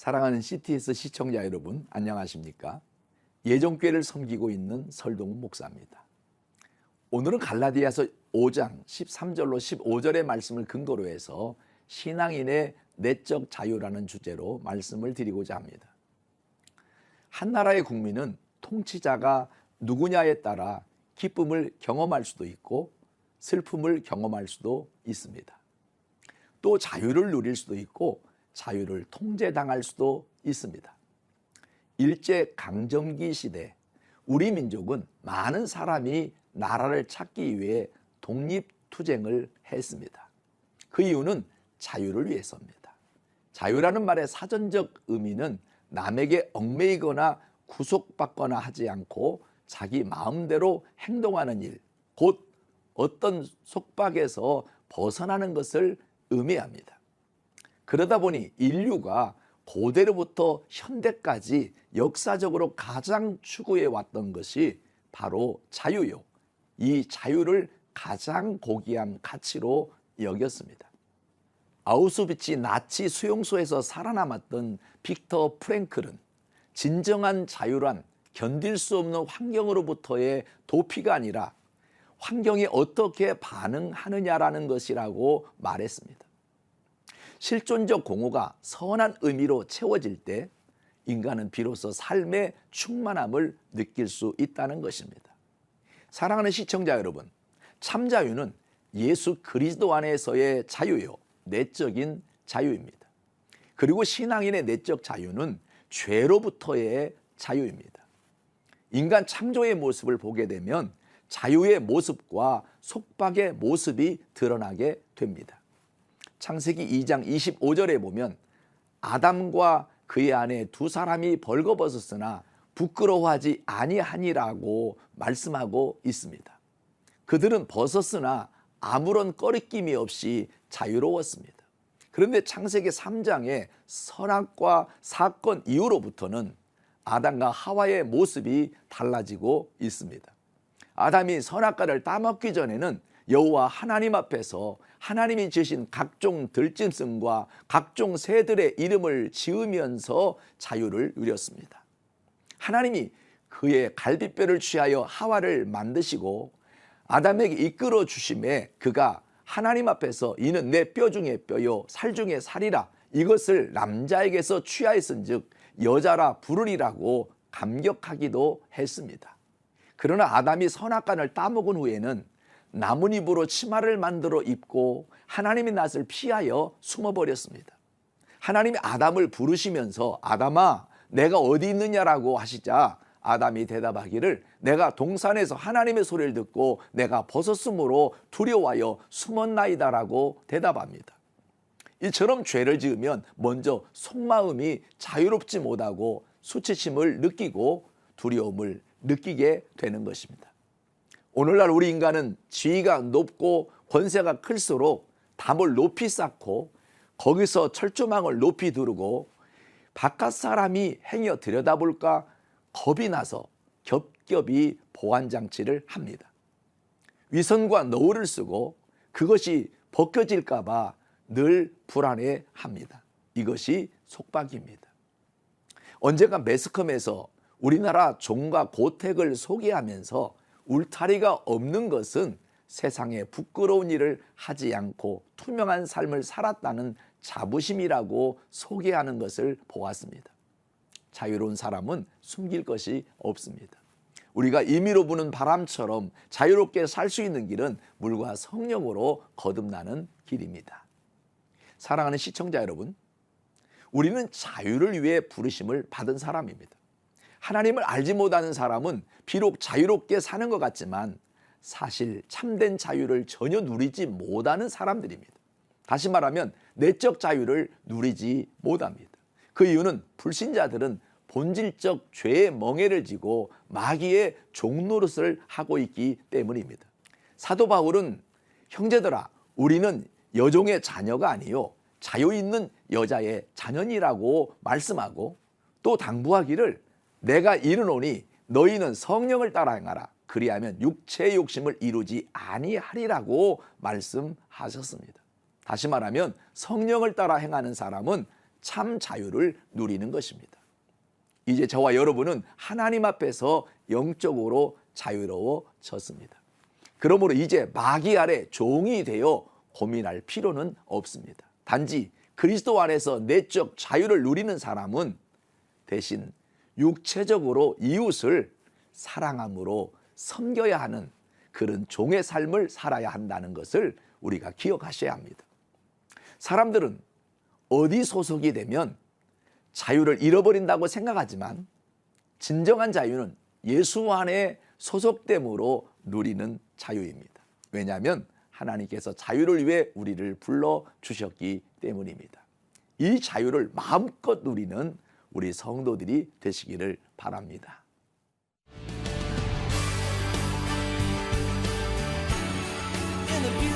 사랑하는 CTS 시청자 여러분, 안녕하십니까? 예정교회를 섬기고 있는 설동훈 목사입니다. 오늘은 갈라디아서 5장 13절로 15절의 말씀을 근거로 해서 신앙인의 내적 자유라는 주제로 말씀을 드리고자 합니다. 한 나라의 국민은 통치자가 누구냐에 따라 기쁨을 경험할 수도 있고 슬픔을 경험할 수도 있습니다. 또 자유를 누릴 수도 있고 자유를 통제당할 수도 있습니다. 일제강점기 시대 우리 민족은 많은 사람이 나라를 찾기 위해 독립투쟁을 했습니다. 그 이유는 자유를 위해서입니다. 자유라는 말의 사전적 의미는 남에게 얽매이거나 구속받거나 하지 않고 자기 마음대로 행동하는 일, 곧 어떤 속박에서 벗어나는 것을 의미합니다. 그러다 보니 인류가 고대로부터 현대까지 역사적으로 가장 추구해 왔던 것이 바로 자유요. 이 자유를 가장 고귀한 가치로 여겼습니다. 아우슈비츠 나치 수용소에서 살아남았던 빅터 프랭클은 진정한 자유란 견딜 수 없는 환경으로부터의 도피가 아니라 환경이 어떻게 반응하느냐라는 것이라고 말했습니다. 실존적 공허가 선한 의미로 채워질 때 인간은 비로소 삶의 충만함을 느낄 수 있다는 것입니다. 사랑하는 시청자 여러분, 참 자유는 예수 그리스도 안에서의 자유요, 내적인 자유입니다. 그리고 신앙인의 내적 자유는 죄로부터의 자유입니다. 인간 창조의 모습을 보게 되면 자유의 모습과 속박의 모습이 드러나게 됩니다. 창세기 2장 25절에 보면 아담과 그의 아내 두 사람이 벌거벗었으나 부끄러워하지 아니하니라고 말씀하고 있습니다. 그들은 벗었으나 아무런 꺼리낌이 없이 자유로웠습니다. 그런데 창세기 3장의 선악과 사건 이후로부터는 아담과 하와의 모습이 달라지고 있습니다. 아담이 선악과를 따먹기 전에는 여호와 하나님 앞에서 하나님이 지으신 각종 들짐승과 각종 새들의 이름을 지으면서 자유를 누렸습니다. 하나님이 그의 갈빗뼈를 취하여 하와를 만드시고 아담에게 이끌어 주심에 그가 하나님 앞에서 이는 내 뼈 중에 뼈요 살 중에 살이라 이것을 남자에게서 취하였은즉 여자라 부르리라고 감격하기도 했습니다. 그러나 아담이 선악과를 따먹은 후에는 나뭇잎으로 치마를 만들어 입고 하나님의 낯을 피하여 숨어버렸습니다. 하나님이 아담을 부르시면서 아담아 내가 어디 있느냐라고 하시자 아담이 대답하기를 내가 동산에서 하나님의 소리를 듣고 내가 벗었으므로 두려워하여 숨었나이다라고 대답합니다. 이처럼 죄를 지으면 먼저 속마음이 자유롭지 못하고 수치심을 느끼고 두려움을 느끼게 되는 것입니다. 오늘날 우리 인간은 지위가 높고 권세가 클수록 담을 높이 쌓고 거기서 철조망을 높이 두르고 바깥 사람이 행여 들여다볼까 겁이 나서 겹겹이 보안장치를 합니다. 위선과 너울을 쓰고 그것이 벗겨질까 봐 늘 불안해합니다. 이것이 속박입니다. 언젠가 매스컴에서 우리나라 종과 고택을 소개하면서 울타리가 없는 것은 세상에 부끄러운 일을 하지 않고 투명한 삶을 살았다는 자부심이라고 소개하는 것을 보았습니다. 자유로운 사람은 숨길 것이 없습니다. 우리가 임의로 부는 바람처럼 자유롭게 살 수 있는 길은 물과 성령으로 거듭나는 길입니다. 사랑하는 시청자 여러분, 우리는 자유를 위해 부르심을 받은 사람입니다. 하나님을 알지 못하는 사람은 비록 자유롭게 사는 것 같지만 사실 참된 자유를 전혀 누리지 못하는 사람들입니다. 다시 말하면 내적 자유를 누리지 못합니다. 그 이유는 불신자들은 본질적 죄의 멍에를 지고 마귀의 종노릇을 하고 있기 때문입니다. 사도 바울은 형제들아 우리는 여종의 자녀가 아니요 자유 있는 여자의 자녀니라고 말씀하고 또 당부하기를 내가 이르노니 너희는 성령을 따라 행하라 그리하면 육체의 욕심을 이루지 아니하리라고 말씀하셨습니다. 다시 말하면 성령을 따라 행하는 사람은 참 자유를 누리는 것입니다. 이제 저와 여러분은 하나님 앞에서 영적으로 자유로워졌습니다. 그러므로 이제 마귀 아래 종이 되어 고민할 필요는 없습니다. 단지 그리스도 안에서 내적 자유를 누리는 사람은 대신 육체적으로 이웃을 사랑함으로 섬겨야 하는 그런 종의 삶을 살아야 한다는 것을 우리가 기억하셔야 합니다. 사람들은 어디 소속이 되면 자유를 잃어버린다고 생각하지만 진정한 자유는 예수 안에 소속됨으로 누리는 자유입니다. 왜냐하면 하나님께서 자유를 위해 우리를 불러주셨기 때문입니다. 이 자유를 마음껏 누리는 우리 성도들이 되시기를 바랍니다. In the